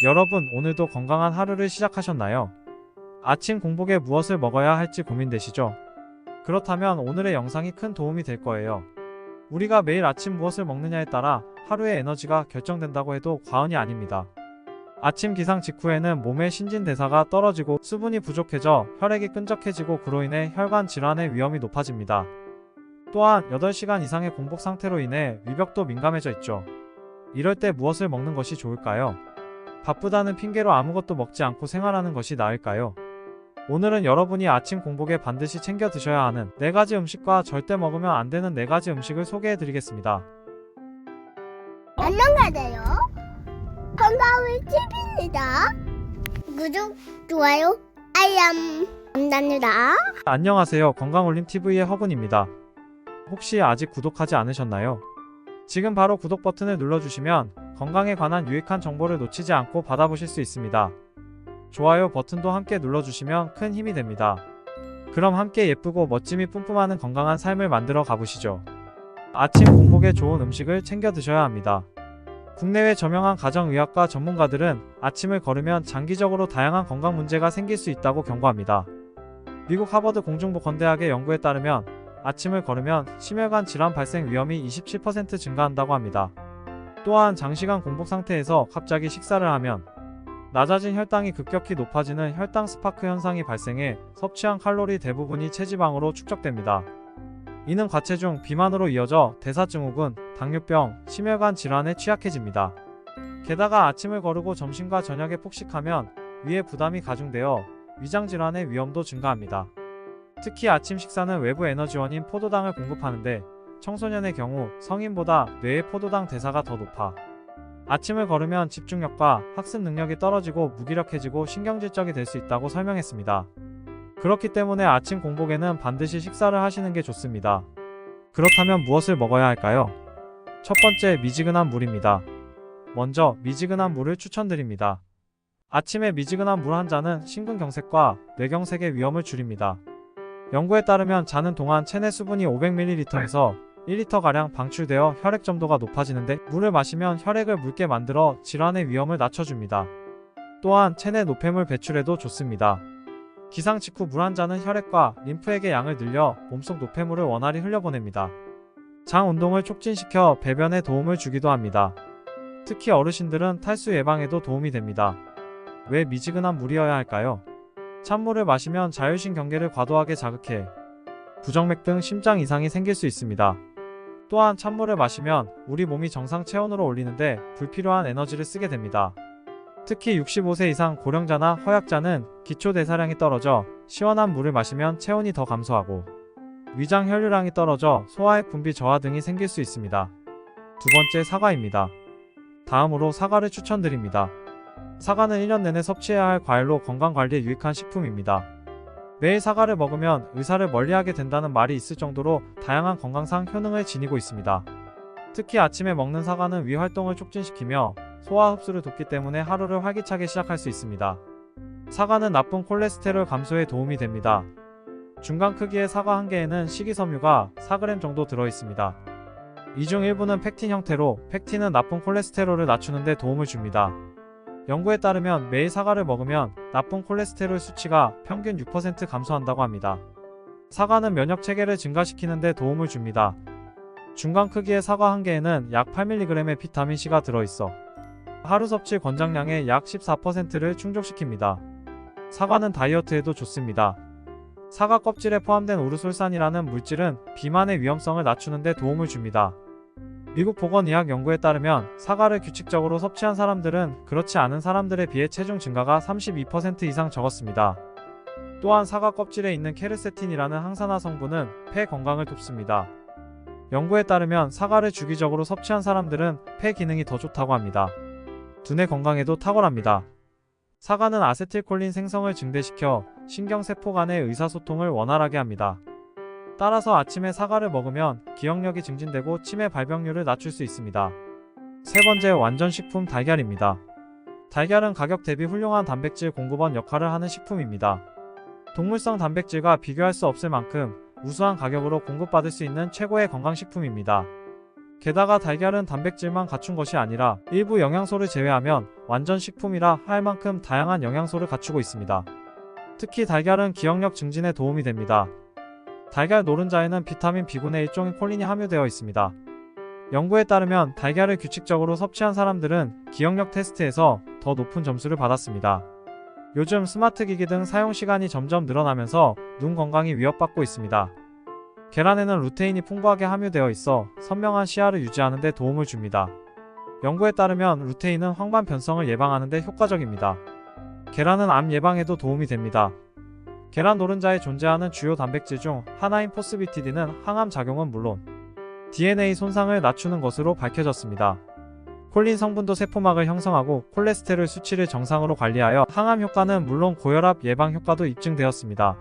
여러분, 오늘도 건강한 하루를 시작하셨나요? 아침 공복에 무엇을 먹어야 할지 고민되시죠? 그렇다면 오늘의 영상이 큰 도움이 될 거예요. 우리가 매일 아침 무엇을 먹느냐에 따라 하루의 에너지가 결정된다고 해도 과언이 아닙니다. 아침 기상 직후에는 몸의 신진대사가 떨어지고 수분이 부족해져 혈액이 끈적해지고 그로 인해 혈관 질환의 위험이 높아집니다. 또한 8시간 이상의 공복 상태로 인해 위벽도 민감해져 있죠. 이럴 때 무엇을 먹는 것이 좋을까요? 바쁘다는 핑계로 아무것도 먹지 않고 생활하는 것이 나을까요? 오늘은 여러분이 아침 공복에 반드시 챙겨 드셔야 하는 4가지 음식과 절대 먹으면 안 되는 4가지 음식을 소개해 드리겠습니다. 안녕하세요. 건강을 팁입니다. 구독, 좋아요, 알람 감사합니다. 안녕하세요. 건강올림TV의 허군입니다. 혹시 아직 구독하지 않으셨나요? 지금 바로 구독 버튼을 눌러주시면 건강에 관한 유익한 정보를 놓치지 않고 받아보실 수 있습니다. 좋아요 버튼도 함께 눌러주시면 큰 힘이 됩니다. 그럼 함께 예쁘고 멋짐이 뿜뿜하는 건강한 삶을 만들어 가보시죠. 아침 공복에 좋은 음식을 챙겨 드셔야 합니다. 국내외 저명한 가정의학과 전문가들은 아침을 거르면 장기적으로 다양한 건강 문제가 생길 수 있다고 경고합니다. 미국 하버드 공중보건대학의 연구에 따르면 아침을 거르면 심혈관 질환 발생 위험이 27% 증가한다고 합니다. 또한 장시간 공복 상태에서 갑자기 식사를 하면 낮아진 혈당이 급격히 높아지는 혈당 스파크 현상이 발생해 섭취한 칼로리 대부분이 체지방으로 축적됩니다. 이는 과체중, 비만으로 이어져 대사증후군, 당뇨병, 심혈관 질환에 취약해집니다. 게다가 아침을 거르고 점심과 저녁에 폭식하면 위에 부담이 가중되어 위장 질환의 위험도 증가합니다. 특히 아침 식사는 외부 에너지원인 포도당을 공급하는데 청소년의 경우 성인보다 뇌의 포도당 대사가 더 높아 아침을 거르면 집중력과 학습 능력이 떨어지고 무기력해지고 신경질적이 될 수 있다고 설명했습니다. 그렇기 때문에 아침 공복에는 반드시 식사를 하시는 게 좋습니다. 그렇다면 무엇을 먹어야 할까요? 첫 번째, 미지근한 물입니다. 먼저 미지근한 물을 추천드립니다. 아침에 미지근한 물 한 잔은 심근경색과 뇌경색의 위험을 줄입니다. 연구에 따르면 자는 동안 체내 수분이 500ml에서 1리터가량 방출되어 혈액 점도가 높아지는데 물을 마시면 혈액을 묽게 만들어 질환의 위험을 낮춰줍니다. 또한 체내 노폐물 배출에도 좋습니다. 기상 직후 물 한 잔은 혈액과 림프액의 양을 늘려 몸속 노폐물을 원활히 흘려보냅니다. 장 운동을 촉진시켜 배변에 도움을 주기도 합니다. 특히 어르신들은 탈수 예방에도 도움이 됩니다. 왜 미지근한 물이어야 할까요? 찬물을 마시면 자율신경계를 과도하게 자극해 부정맥 등 심장 이상이 생길 수 있습니다. 또한 찬물을 마시면 우리 몸이 정상 체온으로 올리는데 불필요한 에너지를 쓰게 됩니다. 특히 65세 이상 고령자나 허약자는 기초 대사량이 떨어져 시원한 물을 마시면 체온이 더 감소하고 위장 혈류량이 떨어져 소화액 분비 저하 등이 생길 수 있습니다. 두 번째, 사과입니다. 다음으로 사과를 추천드립니다. 사과는 1년 내내 섭취해야 할 과일로 건강관리에 유익한 식품입니다. 매일 사과를 먹으면 의사를 멀리하게 된다는 말이 있을 정도로 다양한 건강상 효능을 지니고 있습니다. 특히 아침에 먹는 사과는 위 활동을 촉진시키며 소화 흡수를 돕기 때문에 하루를 활기차게 시작할 수 있습니다. 사과는 나쁜 콜레스테롤 감소에 도움이 됩니다. 중간 크기의 사과 한 개에는 식이섬유가 4g 정도 들어있습니다. 이 중 일부는 팩틴 형태로 팩틴은 나쁜 콜레스테롤을 낮추는 데 도움을 줍니다. 연구에 따르면 매일 사과를 먹으면 나쁜 콜레스테롤 수치가 평균 6% 감소한다고 합니다. 사과는 면역 체계를 증가시키는 데 도움을 줍니다. 중간 크기의 사과 한 개에는 약 8mg의 비타민C가 들어있어 하루 섭취 권장량의 약 14%를 충족시킵니다. 사과는 다이어트에도 좋습니다. 사과 껍질에 포함된 우르솔산이라는 물질은 비만의 위험성을 낮추는 데 도움을 줍니다. 미국 보건의학 연구에 따르면 사과를 규칙적으로 섭취한 사람들은 그렇지 않은 사람들에 비해 체중 증가가 32% 이상 적었습니다. 또한 사과 껍질에 있는 케르세틴이라는 항산화 성분은 폐 건강을 돕습니다. 연구에 따르면 사과를 주기적으로 섭취한 사람들은 폐 기능이 더 좋다고 합니다. 두뇌 건강에도 탁월합니다. 사과는 아세틸콜린 생성을 증대시켜 신경세포 간의 의사소통을 원활하게 합니다. 따라서 아침에 사과를 먹으면 기억력이 증진되고 치매 발병률을 낮출 수 있습니다. 세 번째, 완전식품 달걀입니다. 달걀은 가격 대비 훌륭한 단백질 공급원 역할을 하는 식품입니다. 동물성 단백질과 비교할 수 없을 만큼 우수한 가격으로 공급받을 수 있는 최고의 건강식품입니다. 게다가 달걀은 단백질만 갖춘 것이 아니라 일부 영양소를 제외하면 완전 식품이라 할 만큼 다양한 영양소를 갖추고 있습니다. 특히 달걀은 기억력 증진에 도움이 됩니다. 달걀 노른자에는 비타민 B군의 일종인 콜린이 함유되어 있습니다. 연구에 따르면 달걀을 규칙적으로 섭취한 사람들은 기억력 테스트에서 더 높은 점수를 받았습니다. 요즘 스마트 기기 등 사용 시간이 점점 늘어나면서 눈 건강이 위협받고 있습니다. 계란에는 루테인이 풍부하게 함유되어 있어 선명한 시야를 유지하는 데 도움을 줍니다. 연구에 따르면 루테인은 황반 변성을 예방하는 데 효과적입니다. 계란은 암 예방에도 도움이 됩니다. 계란 노른자에 존재하는 주요 단백질 중 하나인 포스비티딘은 항암 작용은 물론 DNA 손상을 낮추는 것으로 밝혀졌습니다. 콜린 성분도 세포막을 형성하고 콜레스테롤 수치를 정상으로 관리하여 항암 효과는 물론 고혈압 예방 효과도 입증되었습니다.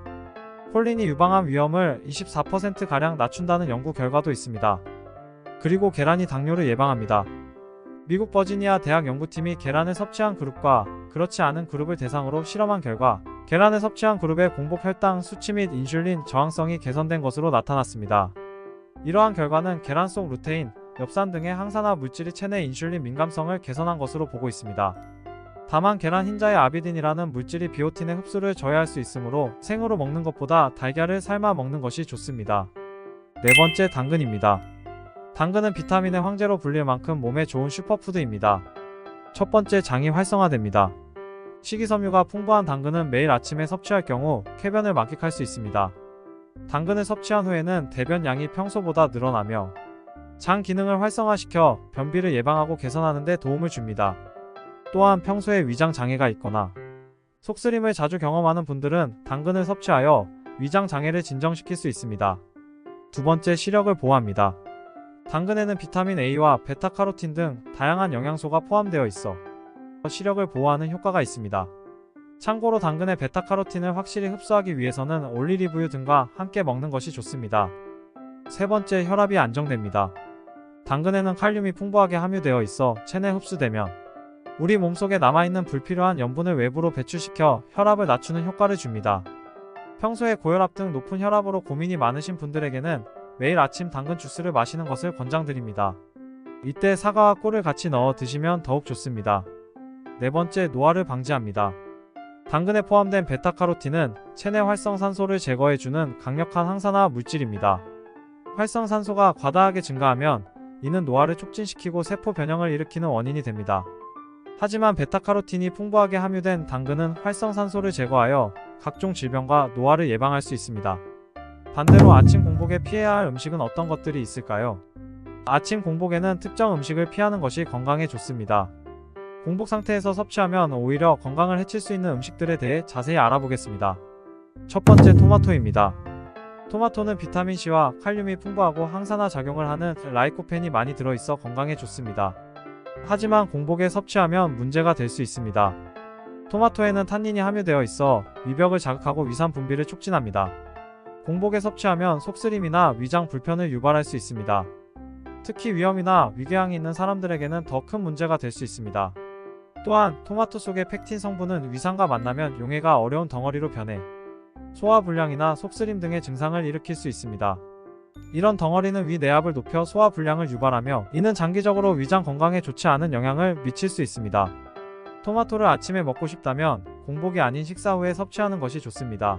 콜린이 유방암 위험을 24%가량 낮춘다는 연구 결과도 있습니다. 그리고 계란이 당뇨를 예방합니다. 미국 버지니아 대학 연구팀이 계란을 섭취한 그룹과 그렇지 않은 그룹을 대상으로 실험한 결과 계란을 섭취한 그룹의 공복 혈당 수치 및 인슐린 저항성이 개선된 것으로 나타났습니다. 이러한 결과는 계란 속 루테인, 엽산 등의 항산화 물질이 체내 인슐린 민감성을 개선한 것으로 보고 있습니다. 다만 계란 흰자의 아비딘이라는 물질이 비오틴의 흡수를 저해할 수 있으므로 생으로 먹는 것보다 달걀을 삶아 먹는 것이 좋습니다. 네 번째, 당근입니다. 당근은 비타민의 황제로 불릴 만큼 몸에 좋은 슈퍼푸드입니다. 첫 번째, 장이 활성화됩니다. 식이섬유가 풍부한 당근은 매일 아침에 섭취할 경우 쾌변을 만끽할 수 있습니다. 당근을 섭취한 후에는 대변 양이 평소보다 늘어나며 장 기능을 활성화시켜 변비를 예방하고 개선하는 데 도움을 줍니다. 또한 평소에 위장 장애가 있거나 속쓰림을 자주 경험하는 분들은 당근을 섭취하여 위장 장애를 진정시킬 수 있습니다. 두 번째, 시력을 보호합니다. 당근에는 비타민 A와 베타카로틴 등 다양한 영양소가 포함되어 있어 시력을 보호하는 효과가 있습니다. 참고로 당근의 베타카로틴을 확실히 흡수하기 위해서는 올리브유 등과 함께 먹는 것이 좋습니다. 세 번째, 혈압이 안정됩니다. 당근에는 칼륨이 풍부하게 함유되어 있어 체내 흡수되면 우리 몸속에 남아있는 불필요한 염분을 외부로 배출시켜 혈압을 낮추는 효과를 줍니다. 평소에 고혈압 등 높은 혈압으로 고민이 많으신 분들에게는 매일 아침 당근 주스를 마시는 것을 권장드립니다. 이때 사과와 꿀을 같이 넣어 드시면 더욱 좋습니다. 네 번째, 노화를 방지합니다. 당근에 포함된 베타카로틴은 체내 활성산소를 제거해주는 강력한 항산화 물질입니다. 활성산소가 과다하게 증가하면 이는 노화를 촉진시키고 세포 변형을 일으키는 원인이 됩니다. 하지만 베타카로틴이 풍부하게 함유된 당근은 활성산소를 제거하여 각종 질병과 노화를 예방할 수 있습니다. 반대로 아침 공복에 피해야 할 음식은 어떤 것들이 있을까요? 아침 공복에는 특정 음식을 피하는 것이 건강에 좋습니다. 공복 상태에서 섭취하면 오히려 건강을 해칠 수 있는 음식들에 대해 자세히 알아보겠습니다. 첫 번째, 토마토입니다. 토마토는 비타민C와 칼륨이 풍부하고 항산화 작용을 하는 라이코펜이 많이 들어있어 건강에 좋습니다. 하지만 공복에 섭취하면 문제가 될 수 있습니다. 토마토에는 탄닌이 함유되어 있어 위벽을 자극하고 위산 분비를 촉진합니다. 공복에 섭취하면 속쓰림이나 위장 불편을 유발할 수 있습니다. 특히 위염이나 위궤양이 있는 사람들에게는 더 큰 문제가 될 수 있습니다. 또한 토마토 속의 펙틴 성분은 위산과 만나면 용해가 어려운 덩어리로 변해 소화불량이나 속쓰림 등의 증상을 일으킬 수 있습니다. 이런 덩어리는 위 내압을 높여 소화불량을 유발하며 이는 장기적으로 위장 건강에 좋지 않은 영향을 미칠 수 있습니다. 토마토를 아침에 먹고 싶다면 공복이 아닌 식사 후에 섭취하는 것이 좋습니다.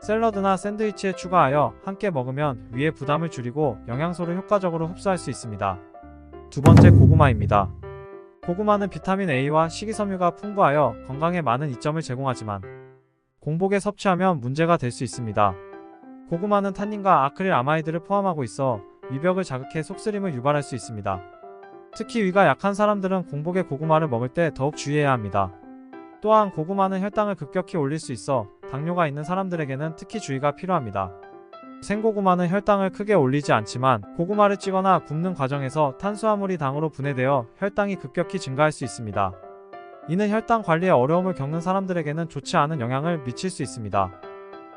샐러드나 샌드위치에 추가하여 함께 먹으면 위의 부담을 줄이고 영양소를 효과적으로 흡수할 수 있습니다. 두 번째, 고구마입니다. 고구마는 비타민 A와 식이섬유가 풍부하여 건강에 많은 이점을 제공하지만 공복에 섭취하면 문제가 될 수 있습니다. 고구마는 탄닌과 아크릴 아마이드를 포함하고 있어 위벽을 자극해 속쓰림을 유발할 수 있습니다. 특히 위가 약한 사람들은 공복에 고구마를 먹을 때 더욱 주의해야 합니다. 또한 고구마는 혈당을 급격히 올릴 수 있어 당뇨가 있는 사람들에게는 특히 주의가 필요합니다. 생고구마는 혈당을 크게 올리지 않지만 고구마를 찌거나 굽는 과정에서 탄수화물이 당으로 분해되어 혈당이 급격히 증가할 수 있습니다. 이는 혈당 관리에 어려움을 겪는 사람들에게는 좋지 않은 영향을 미칠 수 있습니다.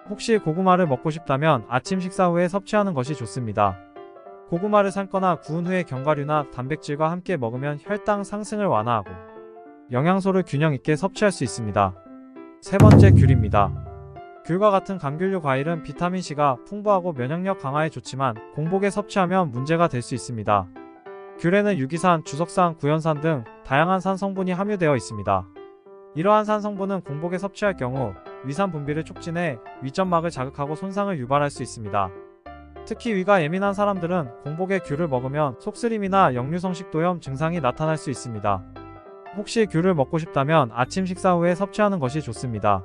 혹시 고구마를 먹고 싶다면 아침 식사 후에 섭취하는 것이 좋습니다. 고구마를 삶거나 구운 후에 견과류나 단백질과 함께 먹으면 혈당 상승을 완화하고 영양소를 균형 있게 섭취할 수 있습니다. 세 번째, 귤입니다. 귤과 같은 감귤류 과일은 비타민C가 풍부하고 면역력 강화에 좋지만 공복에 섭취하면 문제가 될 수 있습니다. 귤에는 유기산, 주석산, 구연산 등 다양한 산 성분이 함유되어 있습니다. 이러한 산 성분은 공복에 섭취할 경우 위산 분비를 촉진해 위점막을 자극하고 손상을 유발할 수 있습니다. 특히 위가 예민한 사람들은 공복에 귤을 먹으면 속쓰림이나 역류성식도염 증상이 나타날 수 있습니다. 혹시 귤을 먹고 싶다면 아침 식사 후에 섭취하는 것이 좋습니다.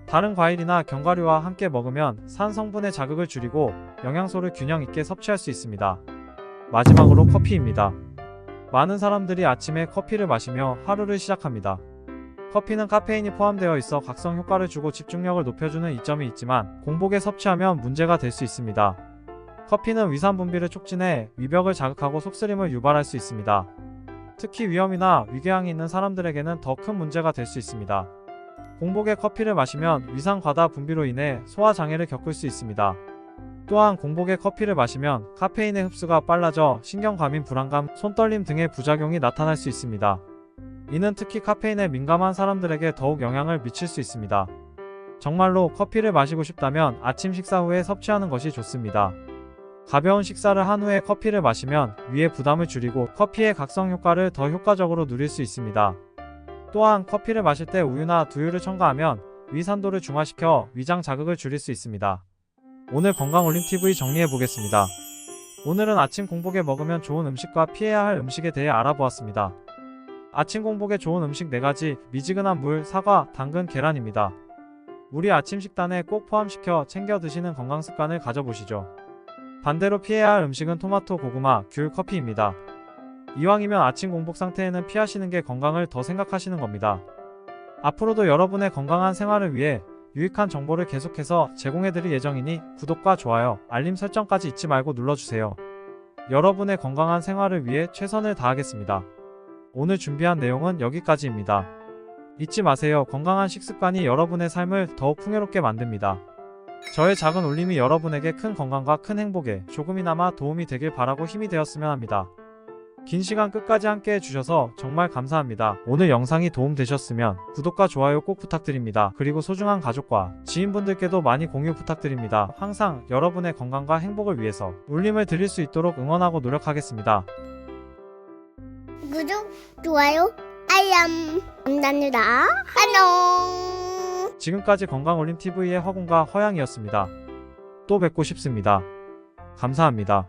다른 과일이나 견과류와 함께 먹으면 산 성분의 자극을 줄이고 영양소를 균형 있게 섭취할 수 있습니다. 마지막으로 커피입니다. 많은 사람들이 아침에 커피를 마시며 하루를 시작합니다. 커피는 카페인이 포함되어 있어 각성 효과를 주고 집중력을 높여주는 이점이 있지만 공복에 섭취하면 문제가 될 수 있습니다. 커피는 위산 분비를 촉진해 위벽을 자극하고 속쓰림을 유발할 수 있습니다. 특히 위염이나 위궤양이 있는 사람들에게는 더 큰 문제가 될 수 있습니다. 공복에 커피를 마시면 위산 과다 분비로 인해 소화 장애를 겪을 수 있습니다. 또한 공복에 커피를 마시면 카페인의 흡수가 빨라져 신경과민 불안감, 손떨림 등의 부작용이 나타날 수 있습니다. 이는 특히 카페인에 민감한 사람들에게 더욱 영향을 미칠 수 있습니다. 정말로 커피를 마시고 싶다면 아침 식사 후에 섭취하는 것이 좋습니다. 가벼운 식사를 한 후에 커피를 마시면 위의 부담을 줄이고 커피의 각성 효과를 더 효과적으로 누릴 수 있습니다. 또한 커피를 마실 때 우유나 두유를 첨가하면 위 산도를 중화시켜 위장 자극을 줄일 수 있습니다. 오늘 건강올림TV 정리해보겠습니다. 오늘은 아침 공복에 먹으면 좋은 음식과 피해야 할 음식에 대해 알아보았습니다. 아침 공복에 좋은 음식 4가지, 미지근한 물, 사과, 당근, 계란입니다. 우리 아침 식단에 꼭 포함시켜 챙겨 드시는 건강 습관을 가져보시죠. 반대로 피해야 할 음식은 토마토, 고구마, 귤, 커피입니다. 이왕이면 아침 공복 상태에는 피하시는 게 건강을 더 생각하시는 겁니다. 앞으로도 여러분의 건강한 생활을 위해 유익한 정보를 계속해서 제공해드릴 예정이니 구독과 좋아요, 알림 설정까지 잊지 말고 눌러주세요. 여러분의 건강한 생활을 위해 최선을 다하겠습니다. 오늘 준비한 내용은 여기까지입니다. 잊지 마세요. 건강한 식습관이 여러분의 삶을 더욱 풍요롭게 만듭니다. 저의 작은 울림이 여러분에게 큰 건강과 큰 행복에 조금이나마 도움이 되길 바라고 힘이 되었으면 합니다. 긴 시간 끝까지 함께 해주셔서 정말 감사합니다. 오늘 영상이 도움되셨으면 구독과 좋아요 꼭 부탁드립니다. 그리고 소중한 가족과 지인분들께도 많이 공유 부탁드립니다. 항상 여러분의 건강과 행복을 위해서 울림을 드릴 수 있도록 응원하고 노력하겠습니다. 구독, 좋아요, 알람 감사합니다. 안녕. 지금까지 건강올림TV의 허공과 허양이었습니다. 또 뵙고 싶습니다. 감사합니다.